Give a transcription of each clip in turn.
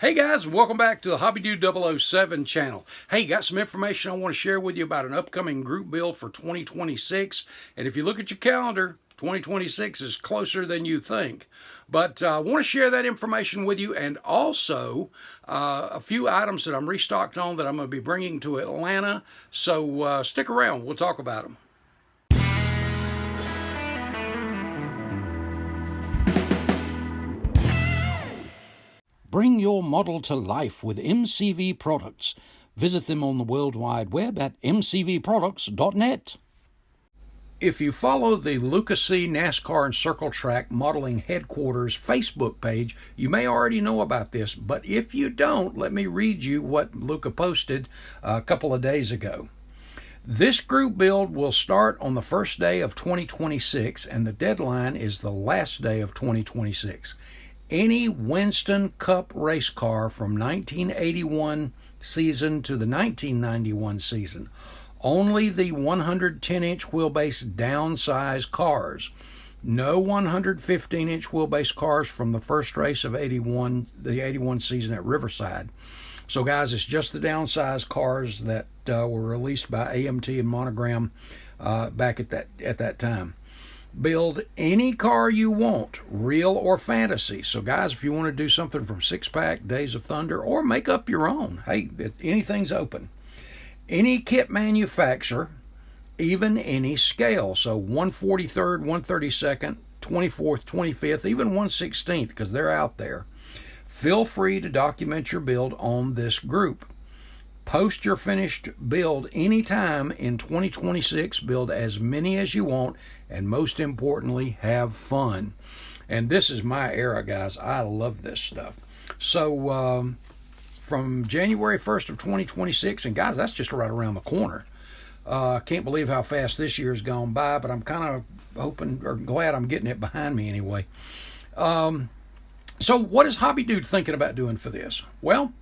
Hey guys, and welcome back to the Hobby Dude 007 channel. Hey, got some information I want to share with you about an upcoming group build for 2026. And if you look at your calendar, 2026 is closer than you think. But I want to share that information with you, and also a few items that I'm restocked on that I'm going to be bringing to Atlanta. So stick around, we'll talk about them. Bring your model to life with MCV products. Visit them on the World Wide Web at mcvproducts.net. If you follow the Luca C. Nascar and Circle Track Modeling Headquarters Facebook page, you may already know about this, but if you don't, let me read you what Luca posted a couple of days ago. This group build will start on the first day of 2026, and the deadline is the last day of 2026. Any Winston Cup race car from 1981 season to the 1991 season. Only the 110-inch wheelbase downsized cars. No 115-inch wheelbase cars from the first race of the 81 season at Riverside. So guys, it's just the downsized cars that were released by AMT and Monogram back at that time. Build any car you want, real or fantasy. So guys, if you want to do something from Six Pack, Days of Thunder, or make up your own, hey, anything's open. Any kit manufacturer, even any scale. So 143rd, 132nd, 24th, 25th, even 116th, because they're out there. Feel free to document your build on this group. Post your finished build anytime in 2026. Build as many as you want, and most importantly, have fun. And this is my era, guys. I love this stuff. So from January 1st of 2026, and guys, that's just right around the corner. Can't believe how fast this year's gone by, but I'm kind of hoping, or glad I'm getting it behind me anyway. So what is Hobby Dude thinking about doing for this? Well,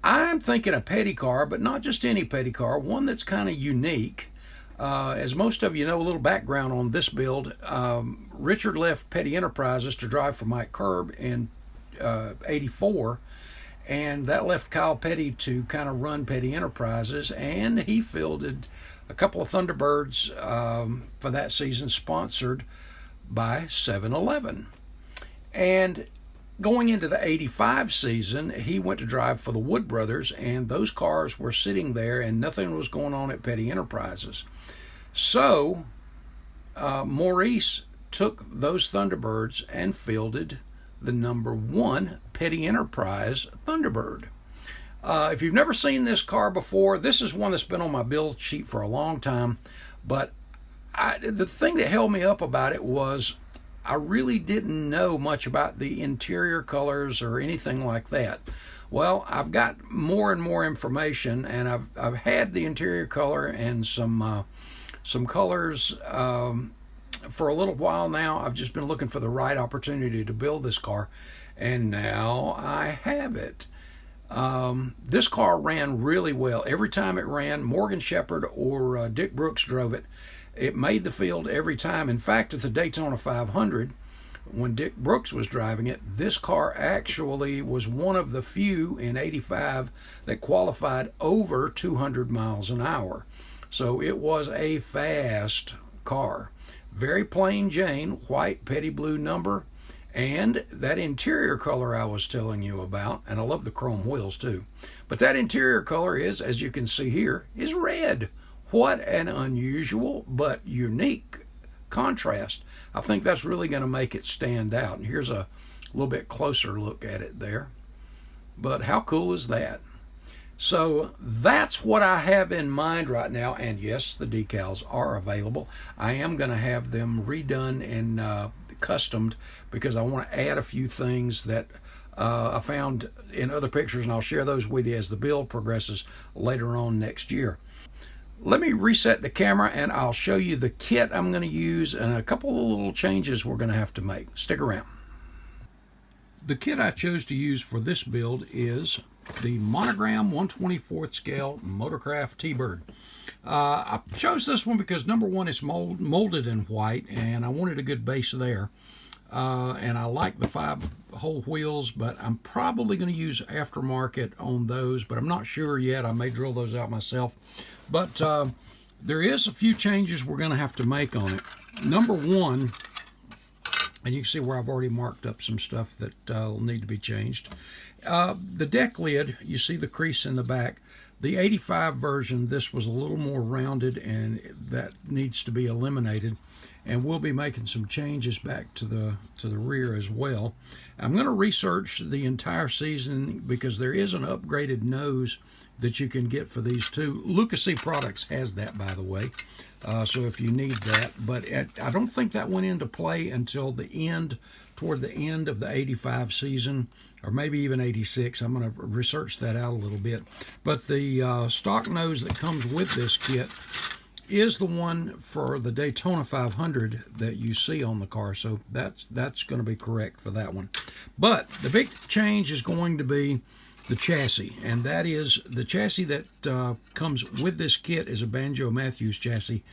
I'm thinking a petty car, but not just any petty car, one that's kind of unique. As most of you know, a little background on this build, Richard left Petty Enterprises to drive for Mike Curb in 84, and that left Kyle Petty to kind of run Petty Enterprises, and he fielded a couple of Thunderbirds for that season, sponsored by 7-Eleven. And going into the 85 season, he went to drive for the Wood Brothers, and those cars were sitting there and nothing was going on at Petty Enterprises. So Maurice took those Thunderbirds and fielded the number 1 Petty Enterprise Thunderbird. If you've never seen this car before, this is one that's been on my build sheet for a long time, but the thing that held me up about it was I really didn't know much about the interior colors or anything like that. Well, I've got more and more information, and I've had the interior color and some colors for a little while now. I've just been looking for the right opportunity to build this car, and now I have it. This car ran really well. Every time it ran, Morgan Shepherd or Dick Brooks drove it. It made the field every time. In fact, at the Daytona 500, when Dick Brooks was driving it, this car actually was one of the few in 85 that qualified over 200 miles an hour. So it was a fast car. Very plain Jane, white petty blue number, and that interior color I was telling you about, and I love the chrome wheels too. But that interior color is, as you can see here, is red. What an unusual but unique contrast. I think that's really going to make it stand out. And here's a little bit closer look at it there. But how cool is that? So that's what I have in mind right now. And yes, the decals are available. I am going to have them redone and customed because I want to add a few things that I found in other pictures, and I'll share those with you as the build progresses later on next year. Let me reset the camera and I'll show you the kit I'm going to use and a couple of little changes we're going to have to make. Stick around. The kit I chose to use for this build is the Monogram 1/24th scale Motorcraft T-Bird. I chose this one because number one, it's molded in white, and I wanted a good base there. and I like the 5-hole wheels, but I'm probably going to use aftermarket on those, but I'm not sure yet. I may drill those out myself. But there is a few changes we're going to have to make on it. Number one, and you can see where I've already marked up some stuff that will need to be changed. The deck lid, you see the crease in the back. The 85 version, this was a little more rounded, and that needs to be eliminated. And we'll be making some changes back to the rear as well. I'm going to research the entire season because there is an upgraded nose that you can get for these too. Lucas C Products has that, by the way, so if you need that. But I don't think that went into play until toward the end of the 85 season, or maybe even 86. I'm going to research that out a little bit. But the stock nose that comes with this kit is the one for the Daytona 500 that you see on the car, so that's going to be correct for that one. But the big change is going to be the chassis, and that is the chassis that comes with this kit is a Banjo Matthews chassis,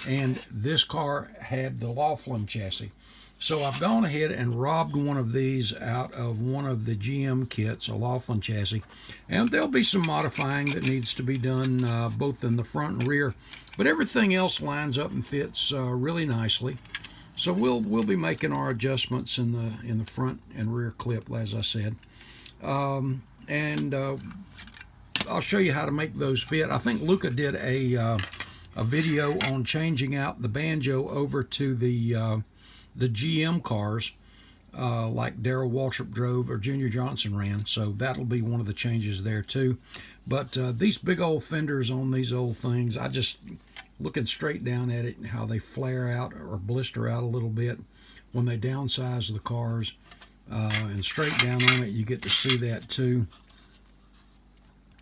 and this car had the Laughlin chassis. So I've gone ahead and robbed one of these out of one of the GM kits, a Laughlin chassis, and there'll be some modifying that needs to be done both in the front and rear, but everything else lines up and fits really nicely. So we'll be making our adjustments in the front and rear clip, as I said, and I'll show you how to make those fit. I think Luca did a video on changing out the Banjo over to the GM cars like Darrell Waltrip drove or Junior Johnson ran, so that'll be one of the changes there too. But these big old fenders on these old things, I just looking straight down at it and how they flare out or blister out a little bit when they downsize the cars, and straight down on it you get to see that too.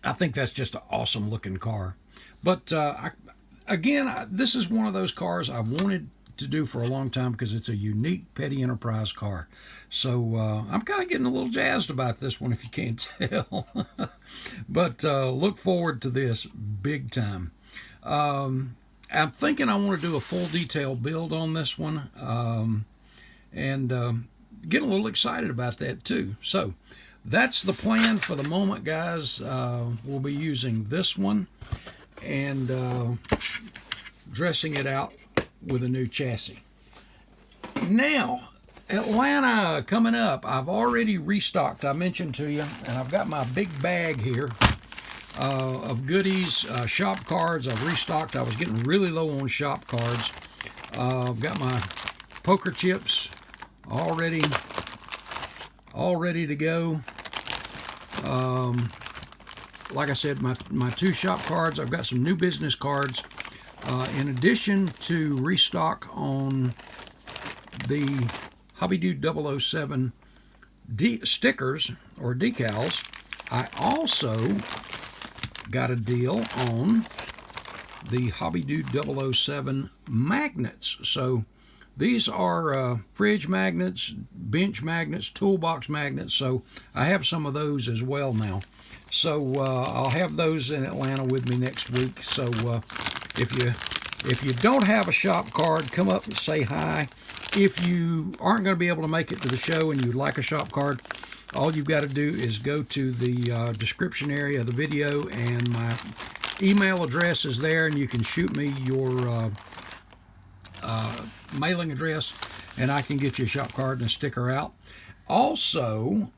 I think that's just an awesome looking car. But this is one of those cars I wanted to do for a long time because it's a unique Petty Enterprise car. So I'm kind of getting a little jazzed about this one, if you can't tell. But look forward to this big time. I'm thinking I want to do a full detail build on this one, and getting a little excited about that too. So that's the plan for the moment, guys. We'll be using this one and dressing it out with a new chassis. Now, Atlanta coming up. I've already restocked, I mentioned to you, and I've got my big bag here of goodies, shop cards. I've restocked. I was getting really low on shop cards. I've got my poker chips all ready to go. Like I said, my 2 shop cards. I've got some new business cards. In addition to restock on the Hobby Dude 007 stickers or decals, I also got a deal on the Hobby Dude 007 magnets. So these are fridge magnets, bench magnets, toolbox magnets. So I have some of those as well now. So I'll have those in Atlanta with me next week. So if you don't have a shop card, come up and say hi. If you aren't going to be able to make it to the show and you'd like a shop card, all you've got to do is go to the description area of the video, and my email address is there, and you can shoot me your mailing address, and I can get you a shop card and a sticker out. Also,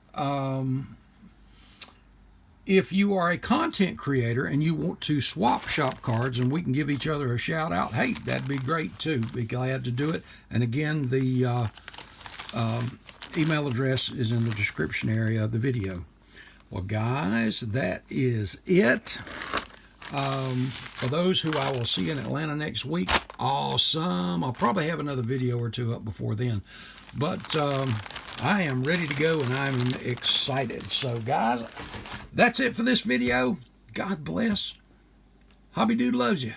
if you are a content creator and you want to swap shop cards and we can give each other a shout out, hey, that'd be great too. Be glad to do it. And again, the email address is in the description area of the video. Well, guys, that is it. For those who I will see in Atlanta next week, awesome. I'll probably have another video or 2 up before then. But I am ready to go and I'm excited. So, guys, that's it for this video. God bless. Hobby Dude loves you.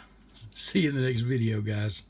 See you in the next video, guys.